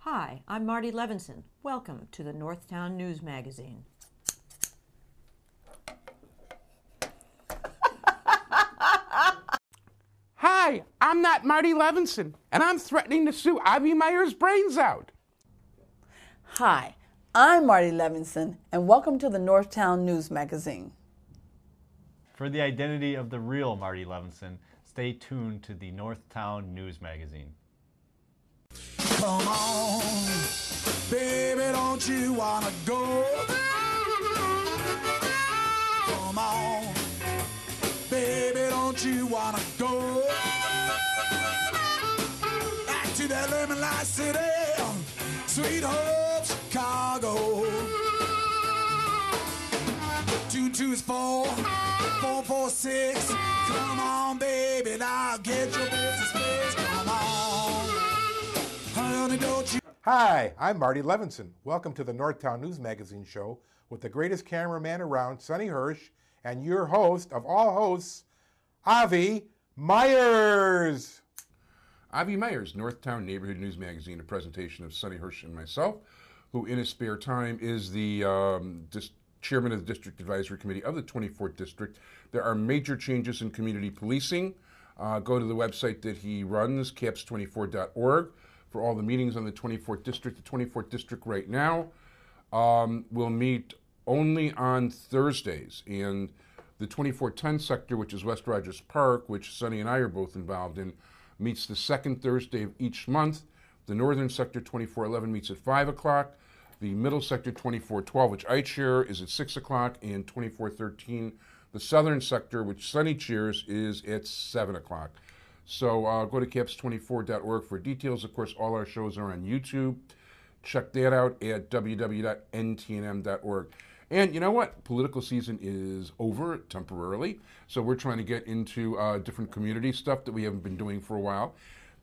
Hi, I'm Marty Levinson. Welcome to the Northtown News Magazine. Hi, I'm not Marty Levinson, and I'm threatening to sue Avi Meyer's brains out. Hi, I'm Marty Levinson, and welcome to the Northtown News Magazine. For the identity of the real Marty Levinson, stay tuned to the Northtown News Magazine. Come on, baby, don't you wanna go? Come on, baby, don't you wanna go? Back to that lemon light city, sweet home Chicago. 2 is 4, 4 4 6. Come on, baby, now get your business fixed. Come on, honey, don't you? Hi, I'm Marty Levinson. Welcome to the Northtown News Magazine show with the greatest cameraman around, Sonny Hirsch, and your host of all hosts, Avi Meyers. Avi Meyers, Northtown Neighborhood News Magazine, a presentation of Sonny Hirsch and myself, who in his spare time is the chairman of the District Advisory Committee of the 24th District. There are major changes in community policing. Go to the website that he runs, caps24.org, for all the meetings on the 24th District. The 24th District right now will meet only on Thursdays. And the 2410 sector, which is West Rogers Park, which Sonny and I are both involved in, meets the second Thursday of each month. The northern sector, 2411, meets at 5 o'clock. The middle sector, 2412, which I chair, is at 6 o'clock. And 2413, the southern sector, which Sonny chairs, is at 7 o'clock. So go to caps24.org for details. Of course, all our shows are on YouTube. Check that out at www.ntnm.org. And you know what? Political season is over temporarily, so we're trying to get into different community stuff that we haven't been doing for a while.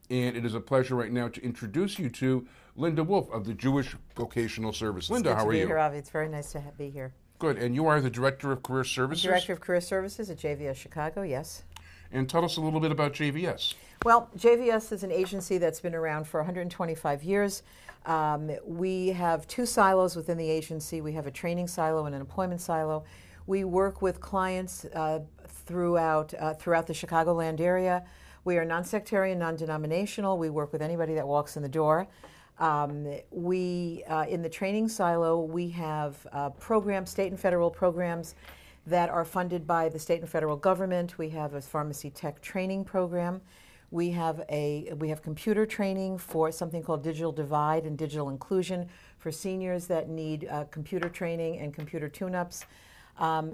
And it is a pleasure right now to introduce you to Linda Wolfe of the Jewish Vocational Service. Linda, how are you? Good to be here, Avi. It's very nice to be here. Good. And you are the Director of Career Services? Director of Career Services at JVS Chicago, yes. And tell us a little bit about JVS. Well, JVS is an agency that's been around for 125 years. We have two silos within the agency. We have a training silo and an employment silo. We work with clients throughout the Chicagoland area. We are non-sectarian, non-denominational. We work with anybody that walks in the door. In the training silo, we have programs, state and federal programs, that are funded by the state and federal government. We have a pharmacy tech training program. We have computer training for something called Digital Divide and Digital Inclusion for seniors that need computer training and computer tune-ups.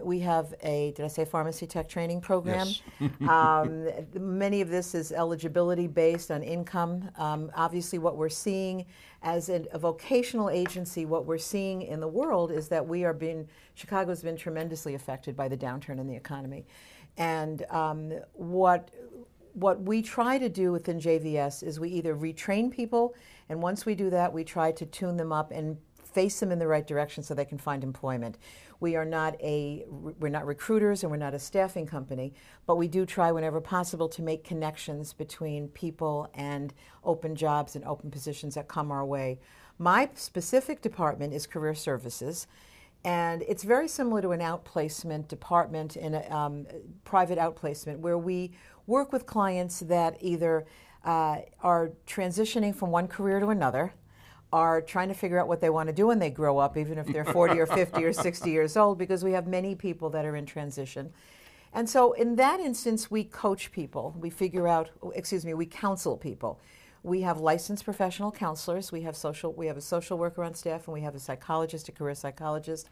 We have did I say pharmacy tech training program? Yes. Many of this is eligibility based on income. Obviously, what we're seeing as a vocational agency, what we're seeing in the world is that Chicago's been tremendously affected by the downturn in the economy. And what we try to do within JVS is we either retrain people, and once we do that, we try to tune them up and face them in the right direction so they can find employment. We're not recruiters and we're not a staffing company, but we do try whenever possible to make connections between people and open jobs and open positions that come our way. My specific department is Career Services, and it's very similar to an outplacement department in a private outplacement where we work with clients that either are transitioning from one career to another, are trying to figure out what they want to do when they grow up, even if they're 40 or 50 or 60 years old, because we have many people that are in transition. And so in that instance, we coach people. We counsel people. We have licensed professional counselors. We have a social worker on staff, and we have a psychologist, a career psychologist.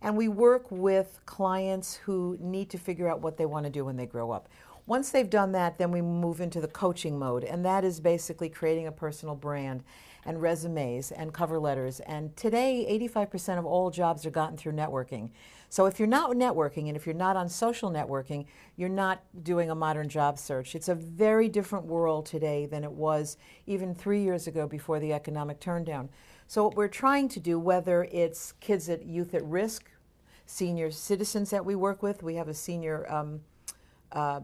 And we work with clients who need to figure out what they want to do when they grow up. Once they've done that, then we move into the coaching mode, and that is basically creating a personal brand and resumes and cover letters. And today, 85% of all jobs are gotten through networking. So if you're not networking and if you're not on social networking, you're not doing a modern job search. It's a very different world today than it was even 3 years ago before the economic turndown. So what we're trying to do, whether it's youth at risk, senior citizens that we work with, we have a senior, forgot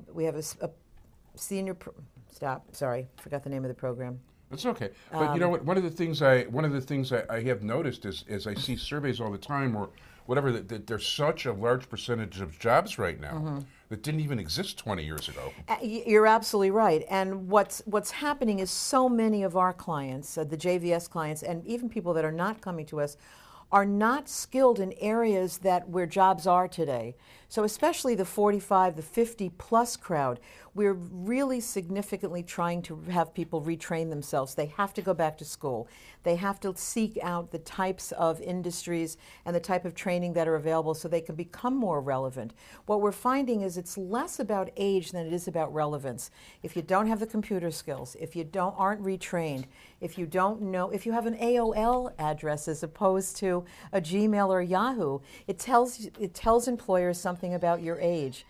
the name of the program. That's okay. But you know what? One of the things I have noticed is I see surveys all the time or whatever that there's such a large percentage of jobs right now that didn't even exist 20 years ago. You're absolutely right. And what's happening is so many of our clients, the JVS clients, and even people that are not coming to us, are not skilled in areas where jobs are today. So especially the 45, the 50 plus crowd, we're really significantly trying to have people retrain themselves. They have to go back to school. They have to seek out the types of industries and the type of training that are available so they can become more relevant. What we're finding is it's less about age than it is about relevance. If you don't have the computer skills, if you aren't retrained, if you don't know, if you have an AOL address as opposed to a Gmail or Yahoo, it tells employers something about your age.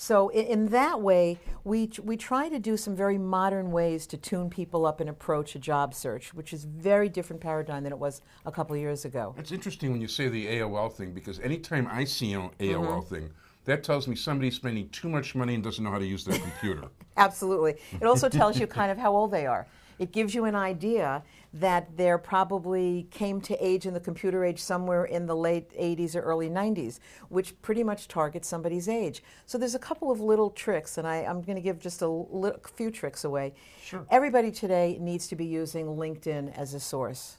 So in that way, we try to do some very modern ways to tune people up and approach a job search, which is a very different paradigm than it was a couple of years ago. It's interesting when you say the AOL thing, because anytime I see an AOL thing, that tells me somebody's spending too much money and doesn't know how to use their computer. Absolutely. It also tells you kind of how old they are. It gives you an idea that they probably came to age in the computer age somewhere in the late 80s or early 90s, which pretty much targets somebody's age. So there's a couple of little tricks, and I'm going to give just a few tricks away. Sure. Everybody today needs to be using LinkedIn as a source.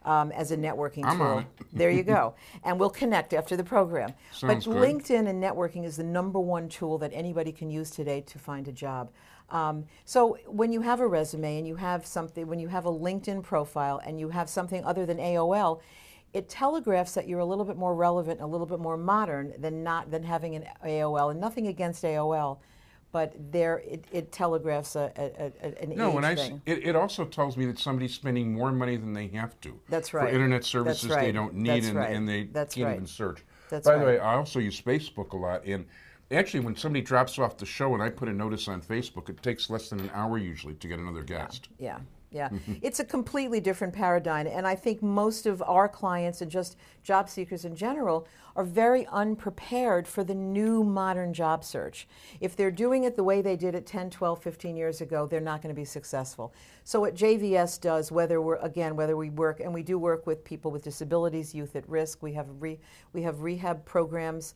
As a networking tool. On it. There you go. And we'll connect after the program. Sounds but good. LinkedIn and networking is the #1 tool that anybody can use today to find a job. So when you have a resume and you have something, when you have a LinkedIn profile and you have something other than AOL, it telegraphs that you're a little bit more relevant, a little bit more modern than having an AOL. And nothing against AOL. But it telegraphs an age thing. It also tells me that somebody's spending more money than they have to. That's right. For internet services That's right. they don't need That's right. and they That's can't right. even search. That's By the right. way, I also use Facebook a lot. And actually, when somebody drops off the show and I put a notice on Facebook, it takes less than an hour usually to get another guest. Yeah. It's a completely different paradigm. And I think most of our clients and just job seekers in general are very unprepared for the new modern job search. If they're doing it the way they did it 10, 12, 15 years ago, they're not going to be successful. So what JVS does, whether we work, and we do work with people with disabilities, youth at risk, we have rehab programs.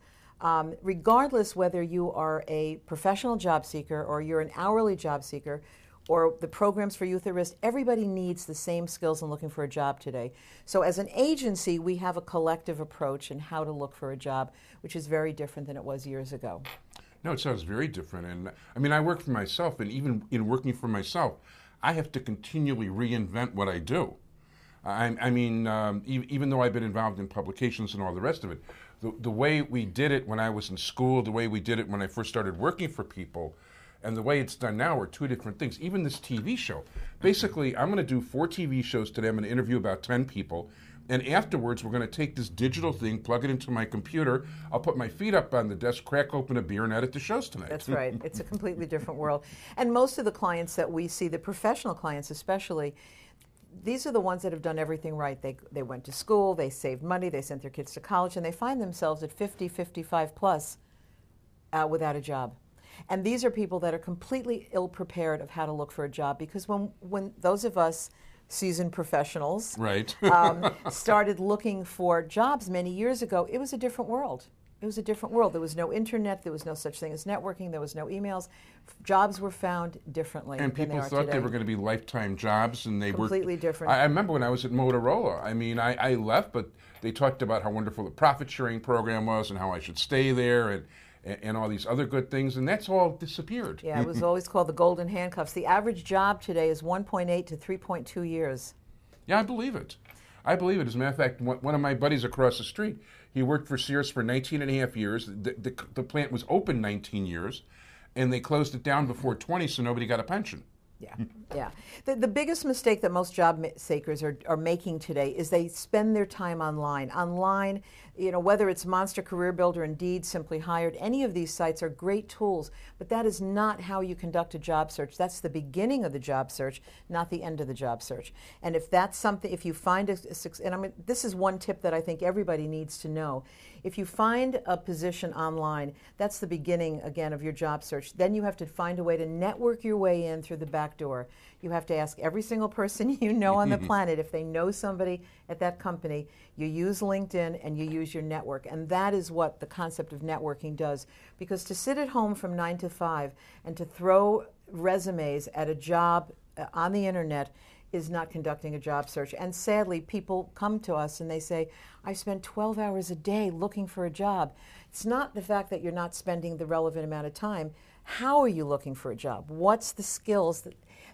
Regardless whether you are a professional job seeker or you're an hourly job seeker, or the programs for youth at risk, everybody needs the same skills in looking for a job today. So as an agency, we have a collective approach in how to look for a job, which is very different than it was years ago. No, it sounds very different. And I mean, I work for myself, and even in working for myself, I have to continually reinvent what I do. Even though I've been involved in publications and all the rest of it, the way we did it when I was in school, the way we did it when I first started working for people, and the way it's done now are two different things. Even this TV show. Basically, I'm going to do 4 TV shows today. I'm going to interview about 10 people. And afterwards, we're going to take this digital thing, plug it into my computer. I'll put my feet up on the desk, crack open a beer, and edit the shows tonight. That's right. It's a completely different world. And most of the clients that we see, the professional clients especially, these are the ones that have done everything right. They went to school, they saved money, they sent their kids to college, and they find themselves at 50, 55 plus without a job. And these are people that are completely ill-prepared of how to look for a job, because when those of us seasoned professionals Right. started looking for jobs many years ago, it was a different world. It was a different world. There was no internet. There was no such thing as networking. There was no emails. Jobs were found differently And than they people are thought today. they were going to be lifetime jobs, and they were Completely different. I remember when I was at Motorola. I mean, I left, but they talked about how wonderful the profit-sharing program was and how I should stay there and all these other good things, and that's all disappeared. Yeah, it was always called the golden handcuffs. The average job today is 1.8 to 3.2 years. Yeah, I believe it. I believe it. As a matter of fact, one of my buddies across the street, he worked for Sears for 19 and a half years. The plant was open 19 years, and they closed it down before 20, so nobody got a pension. Yeah. The biggest mistake that most job seekers are making today is they spend their time online. Online, whether it's Monster Career Builder, Indeed, Simply Hired, any of these sites are great tools, but that is not how you conduct a job search. That's the beginning of the job search, not the end of the job search. And if that's something, if you find this is one tip that I think everybody needs to know. If you find a position online, that's the beginning, again, of your job search. Then you have to find a way to network your way in through the back door. You have to ask every single person you know on the planet if they know somebody at that company. You use LinkedIn and you use your network. And that is what the concept of networking does. Because to sit at home from 9 to 5 and to throw resumes at a job on the internet is not conducting a job search. And sadly, people come to us and they say, I spend 12 hours a day looking for a job. It's not the fact that you're not spending the relevant amount of time. How are you looking for a job? What's the skills?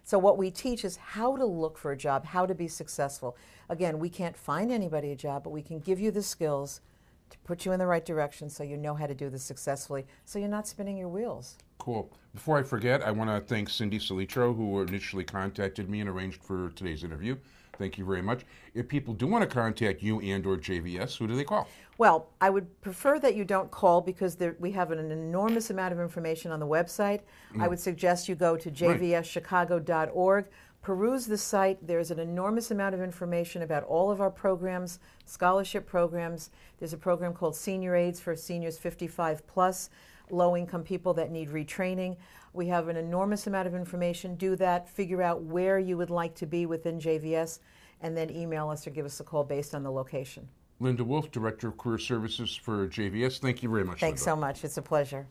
So what we teach is how to look for a job, how to be successful. Again, we can't find anybody a job, but we can give you the skills to put you in the right direction so you know how to do this successfully, so you're not spinning your wheels. Cool. Before I forget, I want to thank Cindy Salitro, who initially contacted me and arranged for today's interview. Thank you very much. If people do want to contact you and or JVS, who do they call? Well, I would prefer that you don't call because we have an enormous amount of information on the website. I would suggest you go to jvschicago.org, peruse the site. There's an enormous amount of information about all of our programs, scholarship programs. There's a program called Senior Aids for seniors 55 plus, low-income people that need retraining. We have an enormous amount of information. Do that, figure out where you would like to be within JVS, and then email us or give us a call based on the location. Linda Wolfe, Director of Career Services for JVS. Thank you very much, Thanks Linda. so much. It's a pleasure.